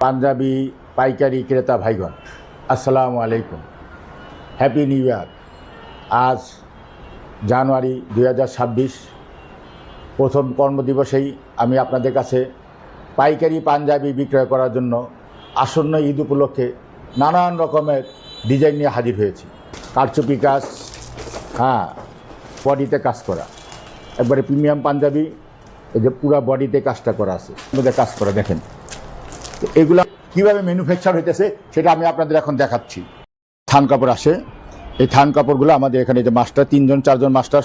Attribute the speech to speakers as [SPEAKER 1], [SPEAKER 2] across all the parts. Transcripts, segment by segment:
[SPEAKER 1] পাঞ্জাবি পাইকারি ক্রেতা ভাইগণ, আসসালামু আলাইকুম, হ্যাপি নিউ ইয়ার। আজ জানুয়ারি 2026 প্রথম কর্মদিবসেই আমি আপনাদের কাছে পাইকারি পাঞ্জাবি বিক্রয় করার জন্য আসন্ন ঈদ উপলক্ষে নানান রকমের ডিজাইন নিয়ে হাজির হয়েছি। কারচুপি কাজ, বডিতে কাজ করা, একবারে প্রিমিয়াম পাঞ্জাবি, এই যে পুরো বডিতে কাজটা করা আছে, মধ্যে কাজ করা দেখেন। এগুলা কীভাবে ম্যানুফ্যাকচার হইতেছে সেটা আমি আপনাদের এখন দেখাচ্ছি। থান কাপড় আসে, এই থান কাপড়গুলো আমাদের এখানে যে মাস্টার 3-4জন মাস্টার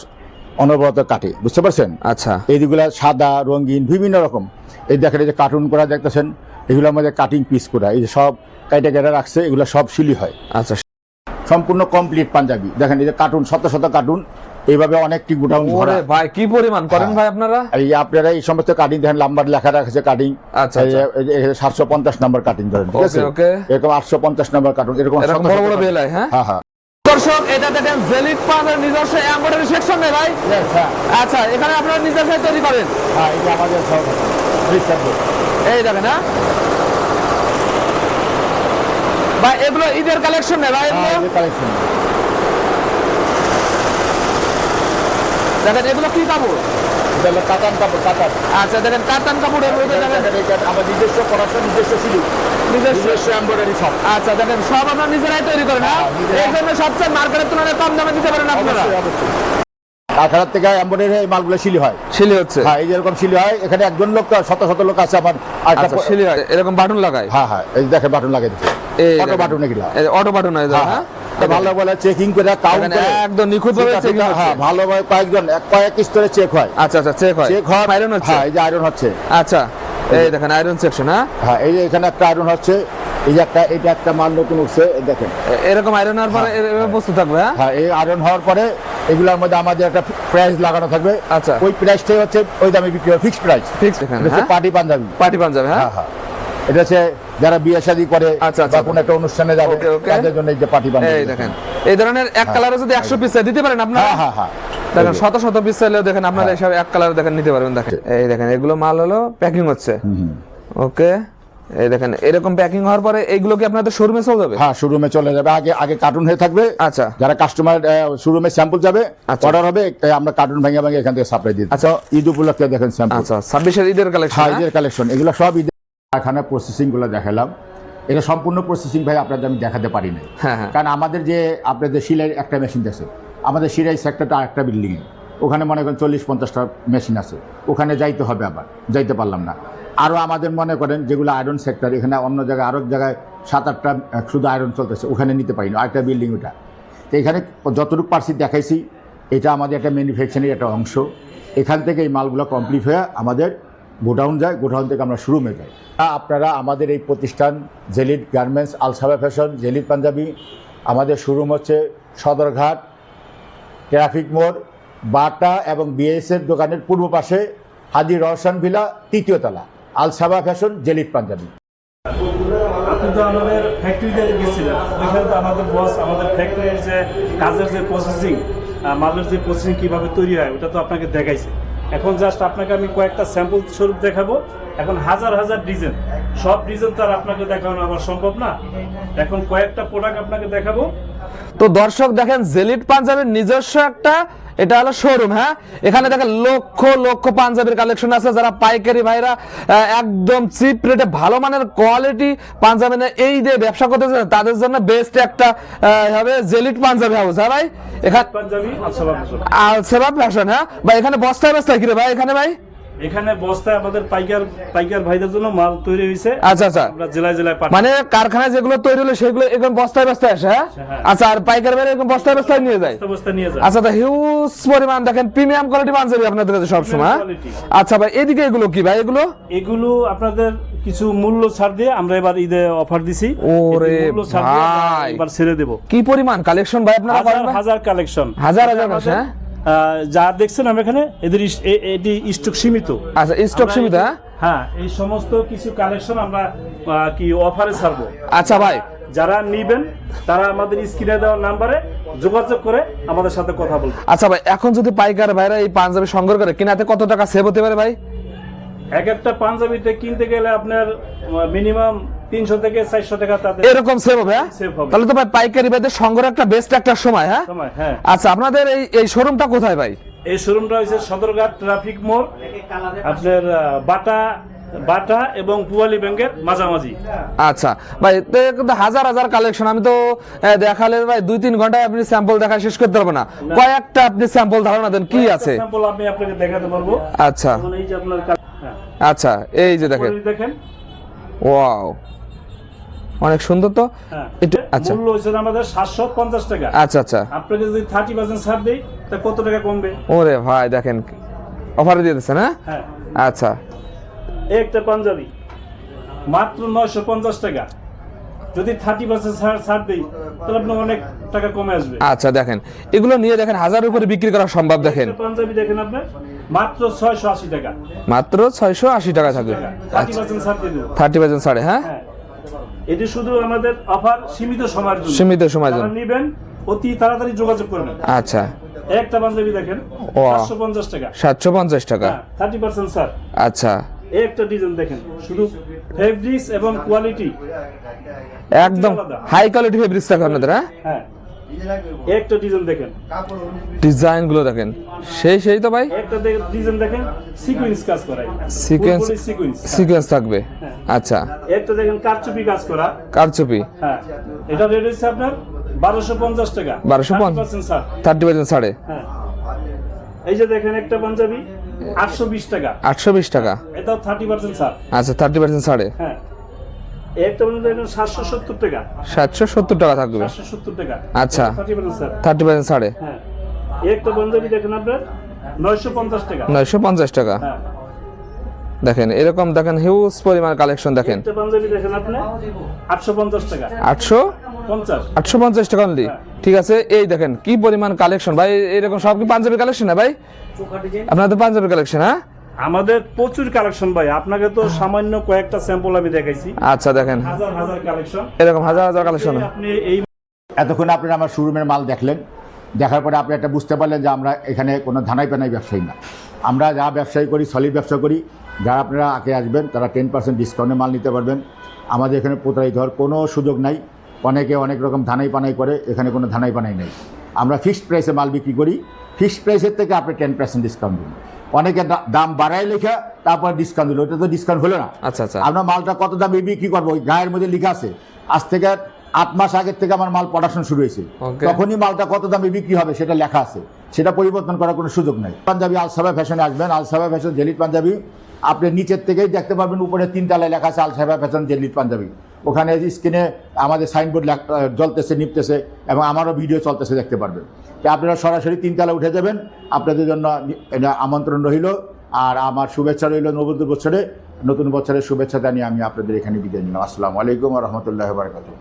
[SPEAKER 1] অনবরত কাটে, বুঝতে পারছেন?
[SPEAKER 2] আচ্ছা,
[SPEAKER 1] এইগুলা সাদা রঙিন বিভিন্ন রকম, এই দেখেন এই যে কার্টুন করা দেখতেছেন, এগুলো আমাদের কাটিং পিস করা, এই যে সব কাইটা কেটে রাখছে, এগুলো সব সিলি হয়।
[SPEAKER 2] আচ্ছা,
[SPEAKER 1] সম্পূর্ণ কমপ্লিট পাঞ্জাবি দেখেন, এই যে কার্টুন শত শত কার্টুন, এইভাবে অনেকটি গোডাউন ভরা।
[SPEAKER 2] ভাই কি পরিমাণ করেন ভাই আপনারা?
[SPEAKER 1] এই আপনারা এই সমস্ত কাটিং দেখেন, নাম্বার লেখা রাখছে কাটিং।
[SPEAKER 2] আচ্ছা,
[SPEAKER 1] 750 নাম্বার কাটিং ধরেন, ঠিক আছে? এরকম 850 নাম্বার কার্টুন, এরকম
[SPEAKER 2] বড় বড় বেলায়। হ্যাঁ হ্যাঁ। দর্শক, এটা দেখেন জেলিট পাঞ্জাবির নিজস্ব এমব্রয়ডারি সেকশন নেই ভাই? আচ্ছা, এখানে আপনারা নিজস্ব তৈরি করেন?
[SPEAKER 1] হ্যাঁ, এই যে আমাদের সব
[SPEAKER 2] এই দেখেন। হ্যাঁ ভাই, এগুলো ঈদের কালেকশন নেই ভাই?
[SPEAKER 1] কালেকশন
[SPEAKER 2] দেখেন, এগুলো কি কাপড়?
[SPEAKER 1] কাতান কাপড়, কাতান।
[SPEAKER 2] আচ্ছা, দেখেন কাতান কাপড়ের মধ্যে দেখেন
[SPEAKER 1] আমার নিজস্ব পড়াশোনা, নিজস্ব সিলি, নিজস্ব এমব্রয়ডারি সব।
[SPEAKER 2] আচ্ছা, দেখেন সব আপনারা নিজেরাই তৈরি করেন? এই জন্য সবচেয়ে মার্কেটের তুলনায় কম দামে দিতে পারেন আপনারা।
[SPEAKER 1] কারখানার থেকে এমব্রয়ডারি এই মালগুলো সিলি হয়।
[SPEAKER 2] সিলি হচ্ছে?
[SPEAKER 1] হ্যাঁ, এই যেরকম সিলি হয়, এখানে একজন লোক শত শত লোক আছে আমার।
[SPEAKER 2] আচ্ছা, সিলি হয়, এরকম বাটন লাগায়?
[SPEAKER 1] হ্যাঁ হ্যাঁ, এই দেখেন বাটন লাগাই দিচ্ছে, অটো বাটন এগুলা,
[SPEAKER 2] অটো বাটন। হ্যাঁ,
[SPEAKER 1] ভালো ভালো চেকিং করে কাউন্ট করে
[SPEAKER 2] একদম নিখুঁতভাবে চেকিং হচ্ছে।
[SPEAKER 1] হ্যাঁ, ভালোভাবে কয়েক স্তরে চেক হয়।
[SPEAKER 2] আচ্ছা আচ্ছা, চেক হয়, আয়রন হচ্ছে।
[SPEAKER 1] হ্যাঁ, এই যে আয়রন হচ্ছে।
[SPEAKER 2] আচ্ছা, এই দেখেন আয়রন সেকশন।
[SPEAKER 1] হ্যাঁ, এই যে এখানে একটা আয়রন হচ্ছে, এই যে এটা একটা মাল নতুন উঠছে, দেখেন
[SPEAKER 2] এরকম আয়রন হওয়ার পরে এভাবে বস্তু থাকবে। হ্যাঁ,
[SPEAKER 1] এই আয়রন হওয়ার পরে এগুলোর মধ্যে আমাদের একটা প্রাইস লাগানো থাকবে।
[SPEAKER 2] আচ্ছা,
[SPEAKER 1] ওই প্রাইসটাই হচ্ছে ওই দামে বিক্রি হয়, ফিক্সড প্রাইস।
[SPEAKER 2] ফিক্সড। এখানে
[SPEAKER 1] পার্টি পাঞ্জাবি,
[SPEAKER 2] পার্টি পাঞ্জাবি। হ্যাঁ
[SPEAKER 1] হ্যাঁ, এটা হচ্ছে যারা বিয়ে শাদী করে বা কোনো একটা অনুষ্ঠানে যাবে তাদের জন্য এই যে পার্টি পাঞ্জাবি।
[SPEAKER 2] এই দেখেন, এই ধরনের এক কালারে যদি 100 পিস দিতে পারেন আপনারা।
[SPEAKER 1] হ্যাঁ হ্যাঁ,
[SPEAKER 2] দেখেন শত শত পিস চাইলেও দেখেন আপনারা এইসব এক কালারে দেখেন নিতে পারবেন। দেখেন এই দেখেন, এগুলো মাল হলো প্যাকিং হচ্ছে। ওকে, এই দেখেন এরকম প্যাকিং হওয়ার পরে এইগুলো কি আপনাদের শোরুমে চলে যাবে?
[SPEAKER 1] হ্যাঁ, শোরুমে চলে যাবে। আগে কার্টুন হয়ে থাকবে।
[SPEAKER 2] আচ্ছা,
[SPEAKER 1] যারা কাস্টমার শোরুমে স্যাম্পল যাবে, অর্ডার হবে, আমরা কার্টুন ভেঙে ভেঙে এখান থেকে সাপ্লাই দিই। আচ্ছা, ঈদ উপলক্ষে দেখেন স্যাম্পল।
[SPEAKER 2] আচ্ছা, 26 ঈদের কালেকশন।
[SPEAKER 1] হ্যাঁ, ঈদের কালেকশন, এগুলো সব ঈদের। এখানে প্রসেসিং গুলো দেখালাম, এটা সম্পূর্ণ প্রসেসিং ভাই আপনাদের আমি দেখাতে পারি না।
[SPEAKER 2] হ্যাঁ হ্যাঁ,
[SPEAKER 1] কারণ আমাদের যে আপনাদের সিলাই একটা মেশিন আছে, আমাদের সিলাই সেক্টরটা একটা বিল্ডিংয়ে, ওখানে মনে করেন 40-50টা মেশিন আছে, ওখানে যাইতে হবে, আবার যাইতে পারলাম না। আরও আমাদের মনে করেন যেগুলো আয়রন সেক্টর, এখানে অন্য জায়গায় আরও জায়গায় 7-8টা শুধু আয়রন চলতেছে, ওখানে নিতে পারি না, আরেকটা বিল্ডিং ওটা। তো এখানে যতটুকু পারছি দেখাইছি, এটা আমাদের একটা ম্যানুফ্যাকচারিং একটা অংশ। এখান থেকে এই মালগুলো কমপ্লিট হয়ে আমাদের গোডাউন যায়, গোডাউন থেকে আমরা শোরুমে যাই। আপনারা আমাদের এই প্রতিষ্ঠান জেলিট গার্মেন্টস, আলসাবা ফ্যাশন, জেলিট পাঞ্জাবি, আমাদের শোরুম হচ্ছে সদরঘাট, ট্রাফিক মোড়, বাটা এবং বিএসের দোকানের পূর্ব পাশে, হাজি রওশন ভিলা, 3য় তলা, আলসাবা ফ্যাশন, জেলিট পাঞ্জাবি।
[SPEAKER 3] আপনি তো আমাদের ফ্যাক্টরিতে গেছিলেন, ওইখানে তো আমাদের বস আমাদের ফ্যাক্টরির যে কাজের যে প্রসেসিং, মালের যে প্রসেসিং কীভাবে তৈরি হয় ওটা তো আপনাকে দেখাইছে। এখন জাস্ট আপনাকে আমি কয়েকটা স্যাম্পল স্বরূপ দেখাবো। এখন হাজার হাজার ডিজাইন, সব ডিজাইন তো আর আপনাকে দেখানো আমার সম্ভব না। এখন কয়েকটা প্রোডাক্ট আপনাকে দেখাবো।
[SPEAKER 2] তো দর্শক দেখেন, জেলিট পাঞ্জাবির নিজস্ব একটা এটা হলো শোরুম। হ্যাঁ, এখানে দেখেন লক্ষ লক্ষ পাঞ্জাবির কালেকশন আছে। যারা পাইকারি ভাইরা একদম চিপ রেটে ভালো মানের কোয়ালিটি পাঞ্জাবি এই দিয়ে ব্যবসা করতে চান, তাদের জন্য বেস্ট একটা হবে জেলিট পাঞ্জাবি হাউস। হ্যাঁ ভাই, এখানে
[SPEAKER 3] পাঞ্জাবি
[SPEAKER 2] আলসাবা ফ্যাশন। হ্যাঁ ভাই, এখানে বস্তায় বস্তায় কি রে ভাই? এখানে ভাই
[SPEAKER 3] এখানে বস্তায় আমাদের পাইকার ভাইদের জন্য মাল তৈরি হয়েছে।
[SPEAKER 2] আচ্ছা আচ্ছা,
[SPEAKER 3] আমরা জেলায় জেলায়
[SPEAKER 2] মানে কারখানায় যেগুলো তৈরি হলো সেগুলো এরকম বস্তায় বস্তায় আসে। হ্যাঁ, আচ্ছা, আর পাইকার ভাইরা এরকম বস্তায় বস্তায় নিয়ে যায়। আচ্ছা, তো হিউজ পরিমাণ দেখেন প্রিমিয়াম কোয়ালিটি পাঞ্জাবি আপনাদের কাছে সবসময়। আচ্ছা ভাই, এদিকে এগুলো কি ভাই? এগুলো
[SPEAKER 3] আপনাদের কিছু মূল্য ছাড় দিয়ে আমরা এবার ঈদে অফার দিছি।
[SPEAKER 2] ওরে ভাই,
[SPEAKER 3] এবার ছেড়ে দেব।
[SPEAKER 2] কি পরিমাণ কালেকশন ভাই আপনারা?
[SPEAKER 3] হাজার কালেকশন,
[SPEAKER 2] হাজার হাজার। হ্যাঁ,
[SPEAKER 3] যা দেখছেন আমরা এখানে, এদের এটি স্টক সীমিত।
[SPEAKER 2] আচ্ছা, স্টক সীমিত।
[SPEAKER 3] হ্যাঁ, এই সমস্ত কিছু কালেকশন আমরা কি অফারে ছাড়বো।
[SPEAKER 2] আচ্ছা ভাই,
[SPEAKER 3] যারা নিবেন তারা আমাদের স্ক্রিনে দেওয়া নাম্বারে যোগাযোগ করে আমাদের সাথে কথা বলবেন।
[SPEAKER 2] আচ্ছা ভাই, এখন যদি পাইকার ভাইরা এই পাঞ্জাবি সংগ্রহ করে কিনাতে কত টাকা সেভ হতে পারে ভাই?
[SPEAKER 3] এক একটা পাঞ্জাবিতে কিনতে গেলে আপনার মিনিমাম 300 থেকে 400 টাকা তাদের
[SPEAKER 2] এরকম সেভ হবে, হ্যাঁ?
[SPEAKER 3] Save হবে।
[SPEAKER 2] তাহলে তো ভাই পাইকারি ভাইদের সংগ্রহ একটা বেস্ট একটা সময়, হ্যাঁ?
[SPEAKER 3] সময়, হ্যাঁ।
[SPEAKER 2] আচ্ছা, আপনাদের এই শোরুমটা কোথায় ভাই?
[SPEAKER 3] এই শোরুমটা হচ্ছে সদরঘাট ট্রাফিক মোড়, আপনার বাটা এবং পুয়ালি ব্যাংকের মাঝামাঝি।
[SPEAKER 2] আচ্ছা ভাই, তো কিন্তু হাজার হাজার কালেকশন, আমি তো দেখালে ভাই 2-3 ঘন্টায় আপনি স্যাম্পল দেখা শেষ করতে পারবেন না। কয়েকটা আপনি স্যাম্পল ধারণা দেন কি আছে।
[SPEAKER 3] স্যাম্পল আমি আপনাকে দেখাতে পারবো।
[SPEAKER 2] আচ্ছা
[SPEAKER 3] যেমন এই যে আপনার হ্যাঁ,
[SPEAKER 2] আচ্ছা, এই যে দেখেন,
[SPEAKER 3] দেখেন,
[SPEAKER 2] ওয়াও, অনেক সুন্দর তো।
[SPEAKER 3] হ্যাঁ।
[SPEAKER 2] একটু আচ্ছা
[SPEAKER 3] মূল্য হচ্ছে আমাদের 750 টাকা।
[SPEAKER 2] আচ্ছা আচ্ছা,
[SPEAKER 3] আপনাকে যদি 30% ছাড় দেই তা কত টাকা কমবে?
[SPEAKER 2] ওরে ভাই দেখেন, অফারে দিয়ে দিচ্ছেন, হ্যাঁ?
[SPEAKER 3] হ্যাঁ,
[SPEAKER 2] আচ্ছা,
[SPEAKER 3] এই একটা পাঞ্জাবি মাত্র 950 টাকা। যদি 30% ছাড় দেই তাহলে আপনার অনেক টাকা কমে আসবে।
[SPEAKER 2] আচ্ছা দেখেন, এগুলো নিয়ে দেখেন হাজারের উপরে বিক্রি করা সম্ভব। দেখেন
[SPEAKER 3] একটা পাঞ্জাবি দেখেন আপনার মাত্র 680 টাকা।
[SPEAKER 2] মাত্র 680 টাকা থাকবে।
[SPEAKER 3] 30% ছাড় দিয়ে দেবো।
[SPEAKER 2] 30% ছাড়ে, হ্যাঁ?
[SPEAKER 3] হ্যাঁ, এটি শুধু আমাদের অফার সীমিত সময়ের জন্য।
[SPEAKER 2] সীমিত সময়ের জন্য।
[SPEAKER 3] যারা নেবেন অতি তাড়াতাড়ি যোগাযোগ করবেন।
[SPEAKER 2] আচ্ছা,
[SPEAKER 3] একটা পাঞ্জাবি দেখেন
[SPEAKER 2] ও
[SPEAKER 3] 750 টাকা।
[SPEAKER 2] 750 টাকা।
[SPEAKER 3] হ্যাঁ, 30% ছাড়।
[SPEAKER 2] আচ্ছা,
[SPEAKER 3] এই একটা ডিজাইন দেখেন, শুধু ফেব্রিক্স এবং কোয়ালিটি
[SPEAKER 2] একদম হাই কোয়ালিটি ফেব্রিক্স থাকে আপনাদের, হ্যাঁ?
[SPEAKER 3] হ্যাঁ, এই একটা ডিজাইন দেখেন,
[SPEAKER 2] ডিজাইন গুলো দেখেন, সেই তো ভাই।
[SPEAKER 3] একটা ডিজাইন দেখেন সিকোয়েন্স কাজ করা,
[SPEAKER 2] সিকোয়েন্স
[SPEAKER 3] সিকোয়েন্স।
[SPEAKER 2] সিকোয়েন্স থাকবে।
[SPEAKER 3] হ্যাঁ।
[SPEAKER 2] আচ্ছা,
[SPEAKER 3] একটা দেখেন কারচুপি কাজ করা।
[SPEAKER 2] কারচুপি।
[SPEAKER 3] হ্যাঁ, এটা রেট হচ্ছে আপনার 1250 টাকা।
[SPEAKER 2] 1250
[SPEAKER 3] ছাড়।
[SPEAKER 2] 30% ছাড়ে।
[SPEAKER 3] হ্যাঁ, এই যে দেখেন একটা পাঞ্জাবি 820 টাকা।
[SPEAKER 2] 820 টাকা।
[SPEAKER 3] এটাও 30% ছাড়।
[SPEAKER 2] আচ্ছা, 30% ছাড়ে।
[SPEAKER 3] হ্যাঁ, এই একটা পাঞ্জাবি দেখেন 770 টাকা।
[SPEAKER 2] 770 টাকা থাকবে।
[SPEAKER 3] 770 টাকা।
[SPEAKER 2] আচ্ছা।
[SPEAKER 3] 30% ছাড়।
[SPEAKER 2] 30% ছাড়ে।
[SPEAKER 3] হ্যাঁ, এই একটা পাঞ্জাবি দেখেন আপনার 950 টাকা।
[SPEAKER 2] 950 টাকা।
[SPEAKER 3] হ্যাঁ,
[SPEAKER 2] দেখেন এরকম দেখেন হিউজ পরিমাণ কালেকশন দেখেন।
[SPEAKER 3] একটা পাঞ্জাবি দেখেন আপনি 850 টাকা।
[SPEAKER 2] 850 টাকা অনলি। ঠিক আছে, এই দেখেন কি পরিমাণ কালেকশন ভাই, এরকম সব কি পাঞ্জাবি কালেকশন না ভাই? আপনাদের পাঞ্জাবি কালেকশন, হ্যাঁ?
[SPEAKER 3] আমাদের প্রচুর কালেকশন ভাই, আপনাকে তো সামান্য কয়েকটা স্যাম্পল আমি দেখাইছি।
[SPEAKER 2] আচ্ছা দেখেন,
[SPEAKER 3] হাজার হাজার কালেকশন,
[SPEAKER 2] এরকম হাজার হাজার কালেকশন।
[SPEAKER 3] আপনি এই
[SPEAKER 1] এতক্ষণ আপনারা আমার শোরুমের মাল দেখলেন, দেখার পরে আপনি একটা বুঝতে পারলেন যে আমরা এখানে কোনো ধানাই পানাই ব্যবসায়ী না। আমরা যা ব্যবসায়ী করি সলিড ব্যবসা করি। যারা আপনারা আগে আসবেন তারা 10% ডিসকাউন্টে মাল নিতে পারবেন। আমাদের এখানে প্রতারিত হওয়ার কোনো সুযোগ নাই। অনেকে অনেক রকম ধানাই পানাই করে, এখানে কোনো ধানাই পানাই নেই। আমরা ফিক্সড প্রাইসে মাল বিক্রি করি। ফিক্সড প্রাইসের থেকে আপনি 10% ডিসকাউন্ট দিন। অনেকে দাম বাড়ায় লেখা তারপর ডিসকাউন্ট দিল, ওটা তো ডিসকাউন্ট হলো না।
[SPEAKER 2] আচ্ছা আচ্ছা,
[SPEAKER 1] আমরা মালটা কত দামে বিক্রি করবো ওই গায়ের মধ্যে লেখা আছে। আজ থেকে 8 মাস আগের থেকে আমার মাল প্রোডাকশন শুরু হয়েছে,
[SPEAKER 2] Okay.
[SPEAKER 1] তখনই মালটা কত দামে বিক্রি হবে সেটা লেখা আছে, সেটা পরিবর্তন করার কোনো সুযোগ নাই। পাঞ্জাবি আলসাবা ফ্যাশনে আসবেন, আলসাবা ফ্যাশন জেলিট পাঞ্জাবি আপনি নিচের থেকেই দেখতে পারবেন, উপরে 3 তলায় লেখা আছে আলসাবা ফ্যাশন জেলিট পাঞ্জাবি। ওখানে স্ক্রিনে আমাদের সাইনবোর্ড জ্বলতেছে নিপতেছে এবং আমারও ভিডিও চলতেছে, দেখতে পারবেন। তো আপনারা সরাসরি 3 তলায় উঠে যাবেন। আপনাদের জন্য এটা আমন্ত্রণ রইল, আর আমার শুভেচ্ছা রইল নতুন বছরের শুভেচ্ছা জানিয়ে আমি আপনাদের এখানে বিদায় নিলাম। আসসালামু আলাইকুম ওয়া রাহমাতুল্লাহি ওয়া বারাকাতুহু।